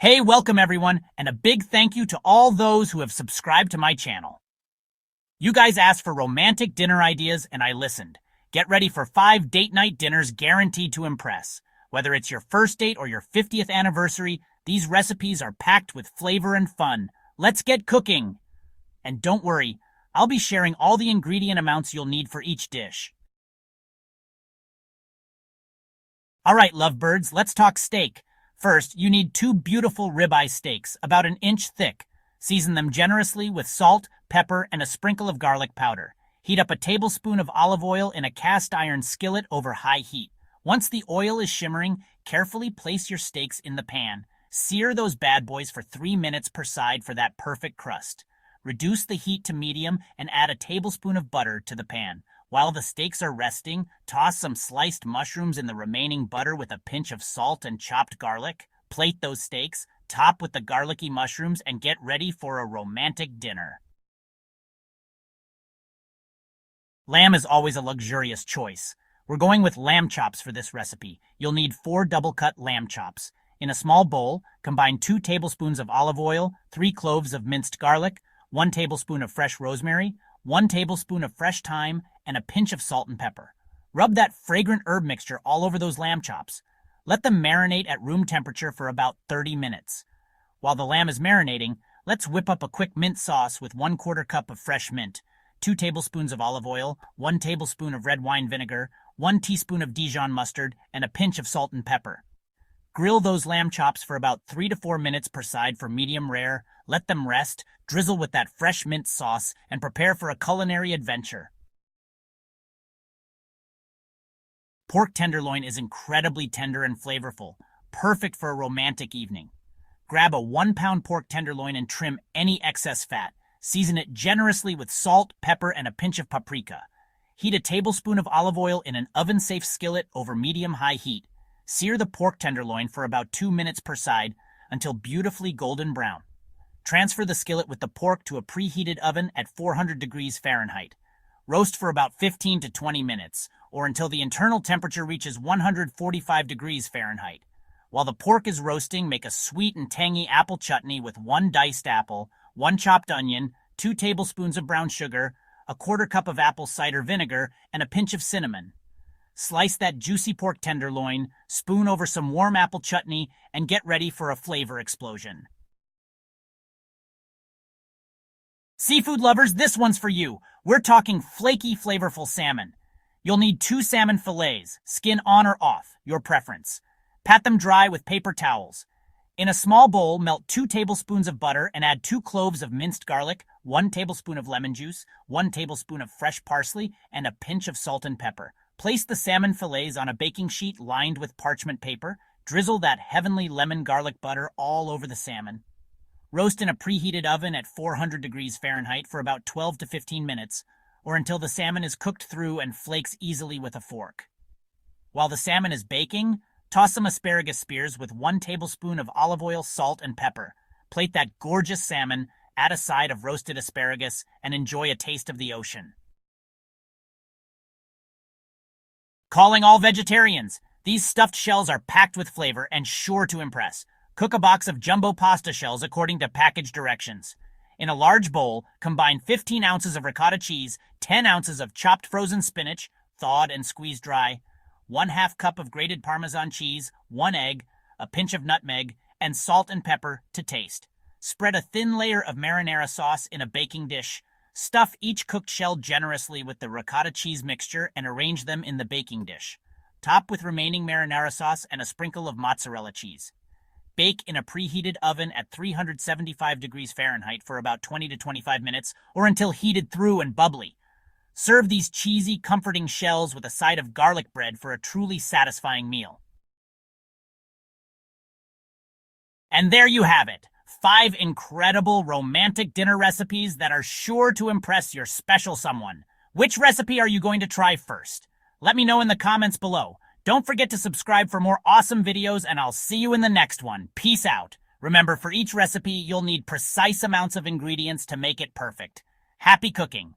Hey, welcome everyone, and a big thank you to all those who have subscribed to my channel. You guys asked for romantic dinner ideas, and I listened. Get ready for 5 date night dinners guaranteed to impress. Whether it's your first date or your 50th anniversary, these recipes are packed with flavor and fun. Let's get cooking! And don't worry, I'll be sharing all the ingredient amounts you'll need for each dish. Alright, lovebirds, let's talk steak. First, you need 2 beautiful ribeye steaks, about an inch thick. Season them generously with salt, pepper, and a sprinkle of garlic powder. Heat up a tablespoon of olive oil in a cast iron skillet over high heat. Once the oil is shimmering, carefully place your steaks in the pan. Sear those bad boys for 3 minutes per side for that perfect crust. Reduce the heat to medium and add a tablespoon of butter to the pan. While the steaks are resting, toss some sliced mushrooms in the remaining butter with a pinch of salt and chopped garlic. Plate those steaks, top with the garlicky mushrooms, and get ready for a romantic dinner. Lamb is always a luxurious choice. We're going with lamb chops for this recipe. You'll need 4 double-cut lamb chops. In a small bowl, combine 2 tablespoons of olive oil, 3 cloves of minced garlic, 1 tablespoon of fresh rosemary, 1 tablespoon of fresh thyme, and a pinch of salt and pepper. Rub that fragrant herb mixture all over those lamb chops. Let them marinate at room temperature for about 30 minutes. While the lamb is marinating, let's whip up a quick mint sauce with 1/4 cup of fresh mint, 2 tablespoons of olive oil, 1 tablespoon of red wine vinegar, 1 teaspoon of Dijon mustard, and a pinch of salt and pepper. Grill those lamb chops for about 3 to 4 minutes per side for medium rare. Let them rest, drizzle with that fresh mint sauce, and prepare for a culinary adventure. Pork tenderloin is incredibly tender and flavorful, perfect for a romantic evening. Grab a 1-pound pork tenderloin and trim any excess fat. Season it generously with salt, pepper, and a pinch of paprika. Heat a tablespoon of olive oil in an oven-safe skillet over medium-high heat. Sear the pork tenderloin for about 2 minutes per side until beautifully golden brown. Transfer the skillet with the pork to a preheated oven at 400 degrees Fahrenheit. Roast for about 15 to 20 minutes, or until the internal temperature reaches 145 degrees Fahrenheit. While the pork is roasting, make a sweet and tangy apple chutney with 1 diced apple, 1 chopped onion, 2 tablespoons of brown sugar, a 1/4 cup of apple cider vinegar, and a pinch of cinnamon. Slice that juicy pork tenderloin, spoon over some warm apple chutney, and get ready for a flavor explosion. Seafood lovers, this one's for you. We're talking flaky, flavorful salmon. You'll need 2 salmon fillets, skin on or off, your preference. Pat them dry with paper towels. In a small bowl, melt 2 tablespoons of butter and add 2 cloves of minced garlic, 1 tablespoon of lemon juice, 1 tablespoon of fresh parsley, and a pinch of salt and pepper. Place the salmon fillets on a baking sheet lined with parchment paper. Drizzle that heavenly lemon garlic butter all over the salmon. Roast in a preheated oven at 400 degrees Fahrenheit for about 12 to 15 minutes, or until the salmon is cooked through and flakes easily with a fork. While the salmon is baking, toss some asparagus spears with 1 tablespoon of olive oil, salt, and pepper. Plate that gorgeous salmon, add a side of roasted asparagus, and enjoy a taste of the ocean. Calling all vegetarians! These stuffed shells are packed with flavor and sure to impress. Cook a box of jumbo pasta shells according to package directions. In a large bowl, combine 15 ounces of ricotta cheese, 10 ounces of chopped frozen spinach, thawed and squeezed dry, 1/2 cup of grated Parmesan cheese, 1 egg, a pinch of nutmeg, and salt and pepper to taste. Spread a thin layer of marinara sauce in a baking dish. Stuff each cooked shell generously with the ricotta cheese mixture and arrange them in the baking dish. Top with remaining marinara sauce and a sprinkle of mozzarella cheese. Bake in a preheated oven at 375 degrees Fahrenheit for about 20 to 25 minutes, or until heated through and bubbly. Serve these cheesy, comforting shells with a side of garlic bread for a truly satisfying meal. And there you have it, 5 incredible romantic dinner recipes that are sure to impress your special someone. Which recipe are you going to try first? Let me know in the comments below. Don't forget to subscribe for more awesome videos, and I'll see you in the next one. Peace out. Remember, for each recipe, you'll need precise amounts of ingredients to make it perfect. Happy cooking!